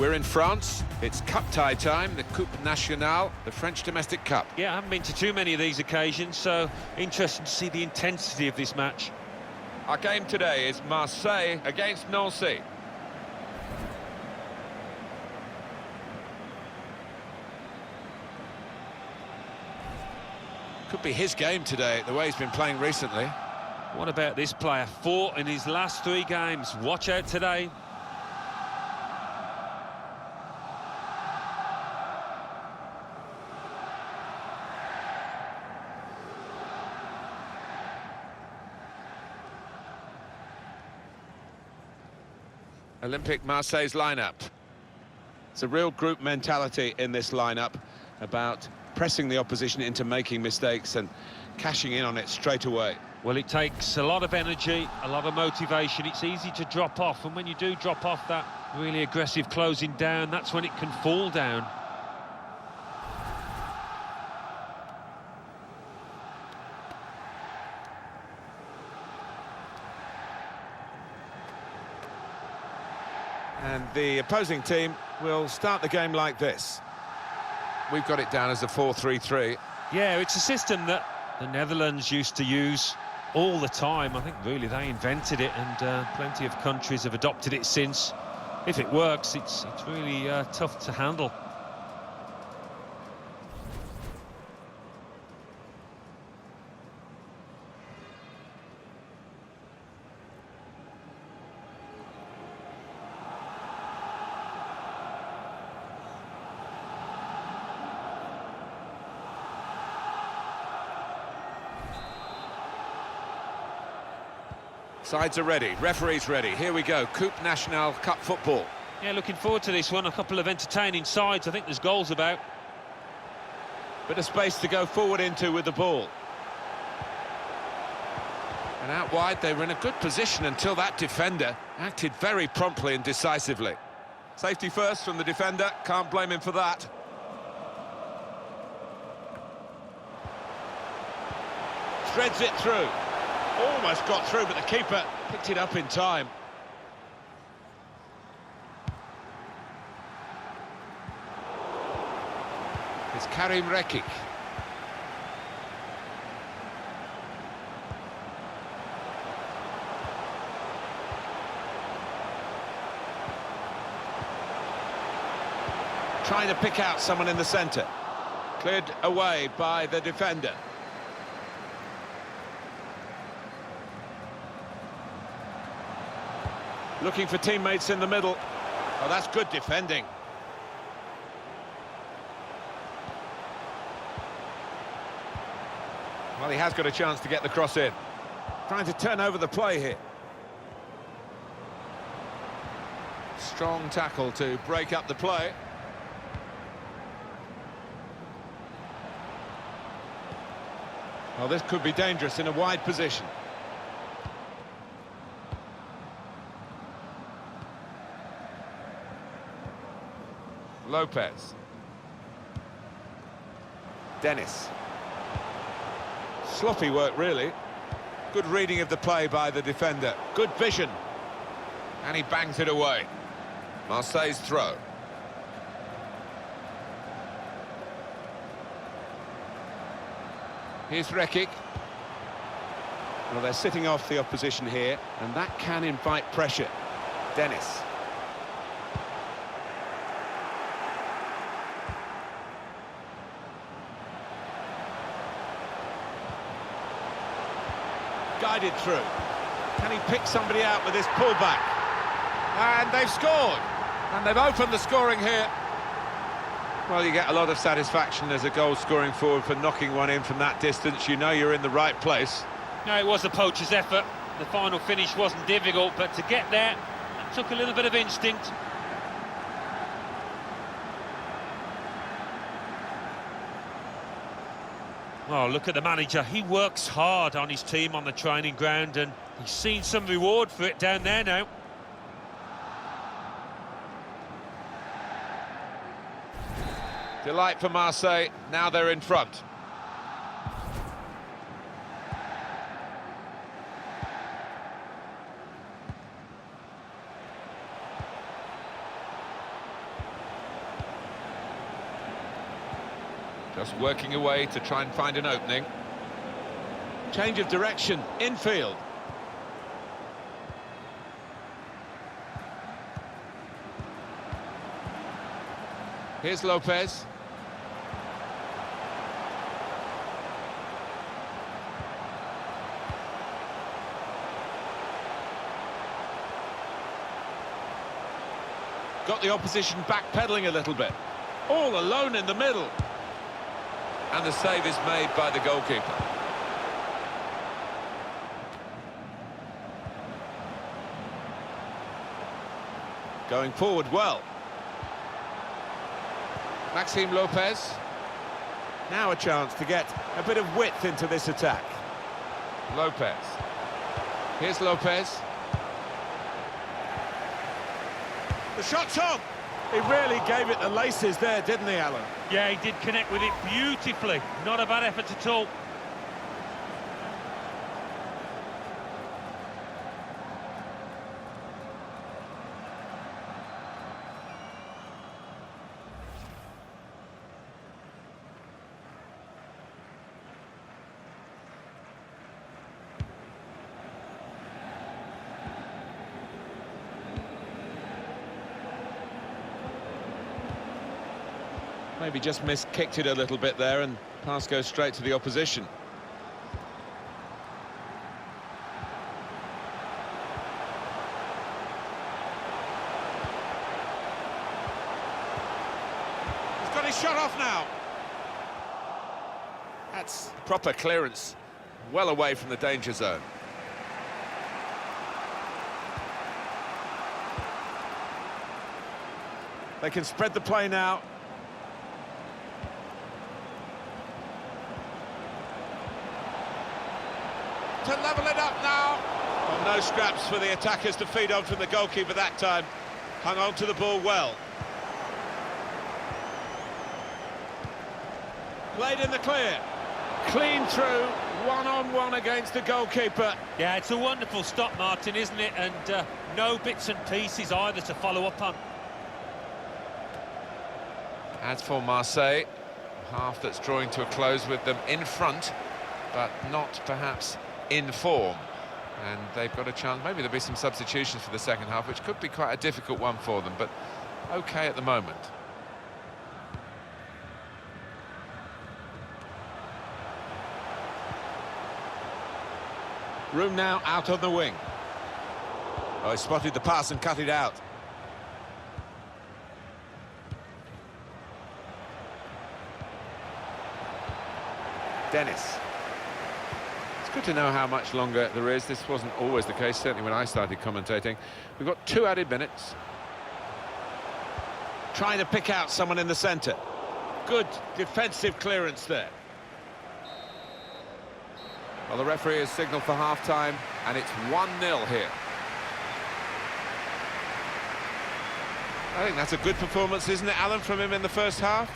We're in France. It's cup tie time, the Coupe Nationale, the French domestic cup. Yeah, I haven't been to too many of these occasions, so interesting to see the intensity of this match. Our game today is Marseille against Nancy. Could be his game today, the way he's been playing recently. What about this player? 4 in his last 3 games. Watch out today. Olympique Marseille's lineup. It's a real group mentality in this lineup about pressing the opposition into making mistakes and cashing in on it straight away. Well, it takes a lot of energy, a lot of motivation. It's easy to drop off, and when you do drop off that really aggressive closing down, that's when it can fall down. And the opposing team will start the game like this. We've got it down as a 4-3-3. Yeah, it's a system that the Netherlands used to use all the time. I think really they invented it, and plenty of countries have adopted it since. If it works, it's really tough to handle. Sides are ready, referee's ready. Here we go, Coupe Nationale Cup football. Yeah, looking forward to this one. A couple of entertaining sides. I think there's goals about. Bit of space to go forward into with the ball. And out wide, they were in a good position until that defender acted very promptly and decisively. Safety first from the defender, can't blame him for that. Threads it through. Almost got through, but the keeper picked it up in time. It's Karim Rekik. Trying to pick out someone in the centre. Cleared away by the defender. Looking for teammates in the middle. Oh, that's good defending. Well, he has got a chance to get the cross in. Trying to turn over the play here. Strong tackle to break up the play. Well, this could be dangerous in a wide position. Lopez. Dennis. Sloppy work, really. Good reading of the play by the defender. Good vision. And he bangs it away. Marseille's throw. Here's Rekik. Well, they're sitting off the opposition here, and that can invite pressure. Dennis. Guided through. Can he pick somebody out with this pullback? And they've scored! And they've opened the scoring here. Well, you get a lot of satisfaction as a goal-scoring forward for knocking one in from that distance. You know you're in the right place. No, it was the poacher's effort. The final finish wasn't difficult, but to get there, it took a little bit of instinct. Oh, look at the manager. He works hard on his team on the training ground, and he's seen some reward for it down there now. Delight for Marseille, now they're in front. Just working away to try and find an opening. Change of direction, infield. Here's Lopez. Got the opposition backpedaling a little bit. All alone in the middle. And the save is made by the goalkeeper. Going forward well. Maxime Lopez. Now a chance to get a bit of width into this attack. Lopez. Here's Lopez. The shot's on! He really gave it the laces there, didn't he, Alan? Yeah, he did connect with it beautifully. Not a bad effort at all. Maybe just kicked it a little bit there, and pass goes straight to the opposition. He's got his shot off now. That's proper clearance, well away from the danger zone. They can spread the play now. To level it up now. Well, no scraps for the attackers to feed on from the goalkeeper that time. Hung on to the ball well. Played in the clear. Clean through, one-on-one against the goalkeeper. Yeah, it's a wonderful stop, Martin, isn't it? And no bits and pieces either to follow up on. As for Marseille, half that's drawing to a close with them in front, but not perhaps in form, and they've got a chance. Maybe there'll be some substitutions for the second half, which could be quite a difficult one for them, but okay at the moment. Room now out on the wing. Oh, he spotted the pass and cut it out. Dennis. It's good to know how much longer there is. This wasn't always the case, certainly when I started commentating. We've got 2 added minutes. Trying to pick out someone in the centre. Good defensive clearance there. Well, the referee has signalled for half-time, and it's 1-0 here. I think that's a good performance, isn't it, Alan, from him in the first half?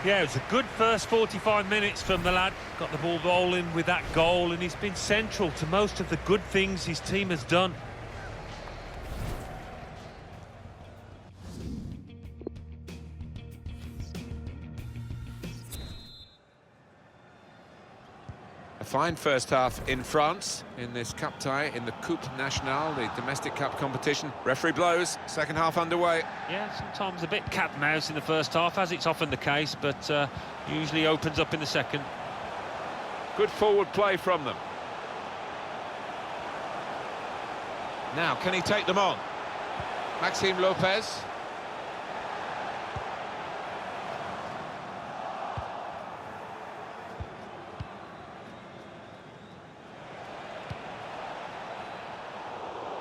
Yeah, it was a good first 45 minutes from the lad. Got the ball rolling with that goal, and he's been central to most of the good things his team has done. A fine first half in France in this cup tie in the Coupe Nationale, the domestic cup competition. Referee blows, second half underway. Yeah, sometimes a bit cat and mouse in the first half, as it's often the case, but usually opens up in the second. Good forward play from them. Now, can he take them on? Maxime Lopez.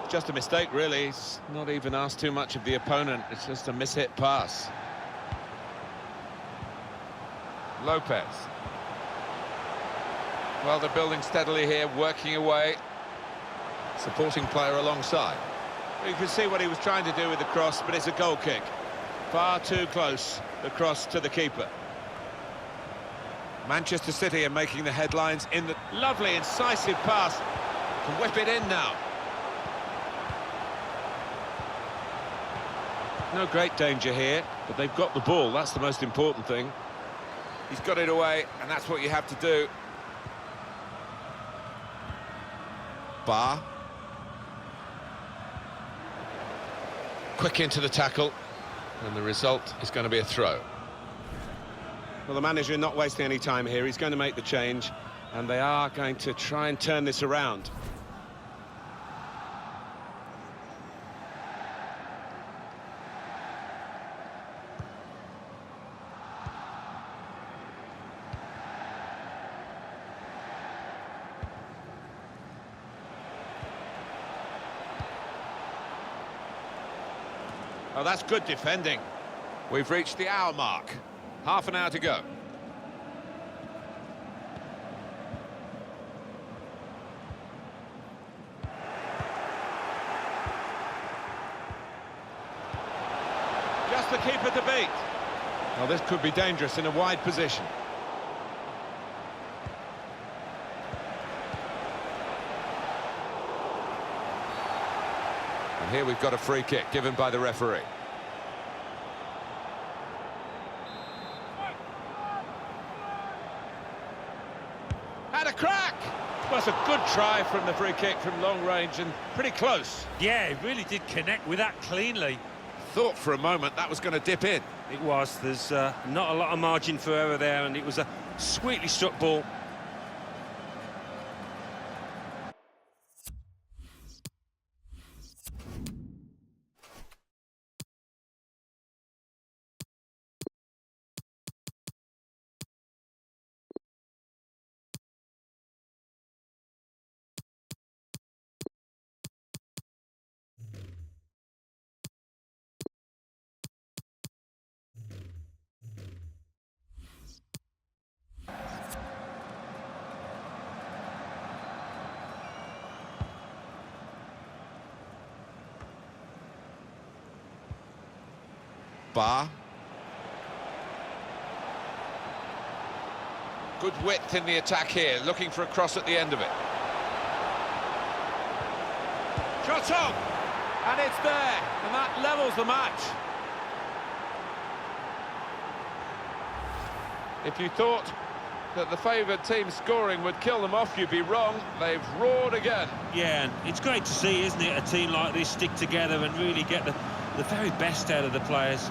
Just a mistake, really. He's not even asked too much of the opponent. It's just a mishit pass. Lopez. Well, they're building steadily here, working away. Supporting player alongside. You can see what he was trying to do with the cross, but it's a goal kick. Far too close, the cross to the keeper. Manchester City are making the headlines in the lovely, incisive pass. Can whip it in now. No great danger here, but they've got the ball. That's the most important thing. He's got it away, and that's what you have to do. Bar. Quick into the tackle, and the result is going to be a throw. Well, the manager not wasting any time here. He's going to make the change, and they are going to try and turn this around. Oh, that's good defending. We've reached the hour mark. Half an hour to go. Just the keeper to beat. Well, this could be dangerous in a wide position. And here we've got a free kick given by the referee. Had a crack! Well, it's a good try from the free kick from long range and pretty close. Yeah, he really did connect with that cleanly. Thought for a moment that was going to dip in. It was. There's not a lot of margin for error there, and it was a sweetly struck ball. Bar. Good width in the attack here, looking for a cross at the end of it. Shot on! And it's there, and that levels the match. If you thought that the favoured team scoring would kill them off, you'd be wrong. They've roared again. Yeah, and it's great to see, isn't it, a team like this stick together and really get the very best out of the players.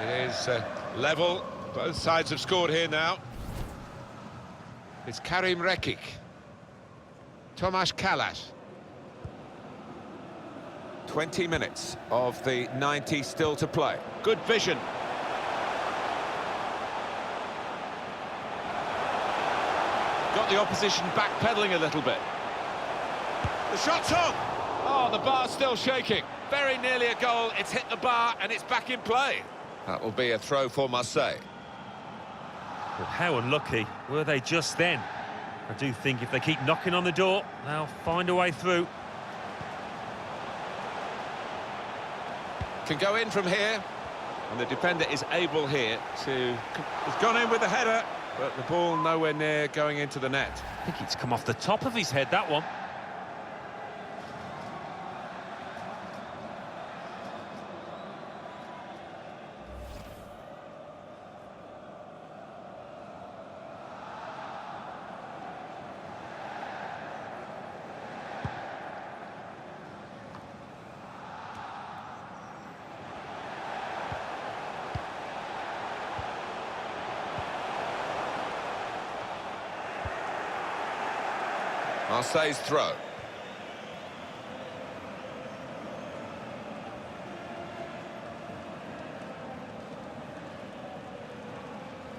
It is level. Both sides have scored here now. It's Karim Rekic. Tomasz Kalas. 20 minutes of the 90 still to play. Good vision. Got the opposition backpedaling a little bit. The shot's on! Oh, the bar's still shaking. Very nearly a goal. It's hit the bar and it's back in play. That will be a throw for Marseille. Well, how unlucky were they just then? I do think if they keep knocking on the door, they'll find a way through. Can go in from here. And the defender is able here to... He's gone in with the header, but the ball nowhere near going into the net. I think it's come off the top of his head, that one. Marseille's throw.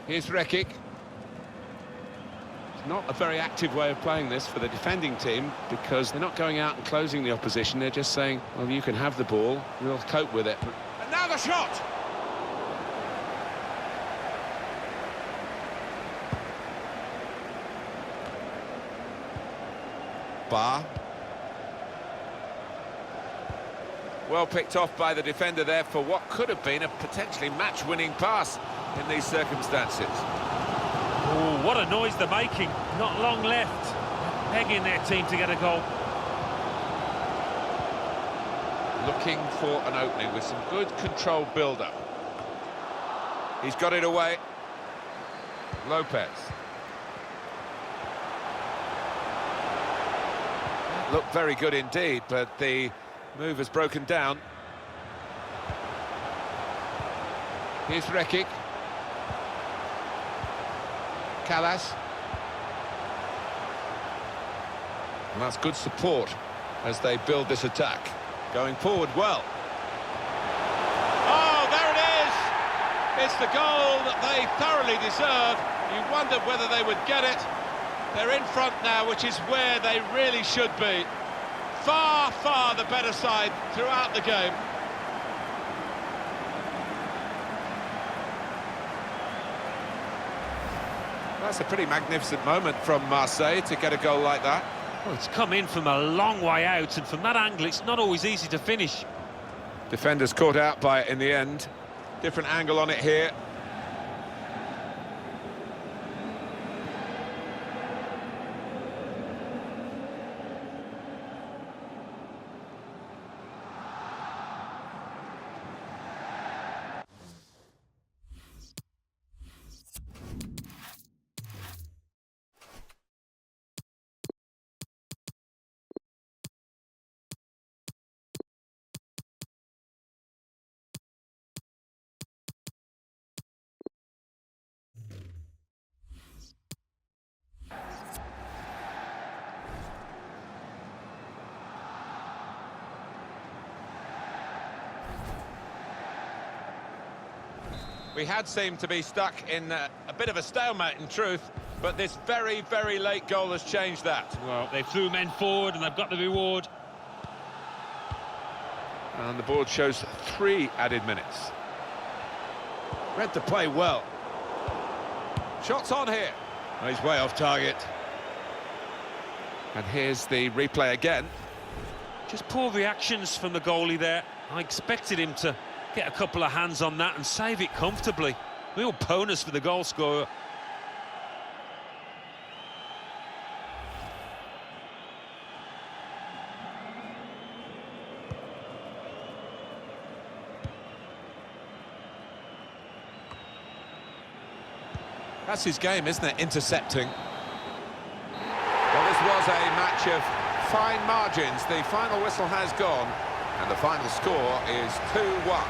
Here's Rekic. It's not a very active way of playing this for the defending team because they're not going out and closing the opposition. They're just saying, well, you can have the ball, we'll cope with it. And now the shot! Bar. Well picked off by the defender there for what could have been a potentially match-winning pass in these circumstances. Oh, what a noise they're making. Not long left. Begging their team to get a goal. Looking for an opening with some good controlled build-up. He's got it away. Lopez. Looked very good indeed, but the move has broken down. Here's Rekic. Callas. And that's good support as they build this attack. Going forward well. Oh, there it is! It's the goal that they thoroughly deserve. You wondered whether they would get it. They're in front now, which is where they really should be. Far, far the better side throughout the game. That's a pretty magnificent moment from Marseille to get a goal like that. Well, it's come in from a long way out, and from that angle, it's not always easy to finish. Defenders caught out by it in the end. Different angle on it here. We had seemed to be stuck in a bit of a stalemate in truth, but this very, very late goal has changed that. Well, they threw men forward and they've got the reward. And the board shows 3 added minutes. Read the play well. Shots on here. Oh, he's way off target. And here's the replay again. Just poor reactions from the goalie there. I expected him to get a couple of hands on that and save it comfortably. Real bonus for the goal scorer. That's his game, isn't it? Intercepting. Well, this was a match of fine margins. The final whistle has gone, and the final score is 2-1.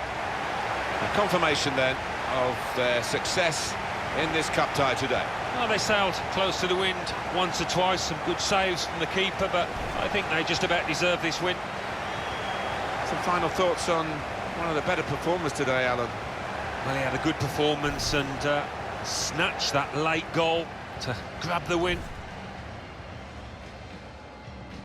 A confirmation then of their success in this cup tie today. Well, they sailed close to the wind once or twice, some good saves from the keeper, but I think they just about deserve this win. Some final thoughts on one of the better performers today, Alan? Well, he had a good performance and snatched that late goal to grab the win.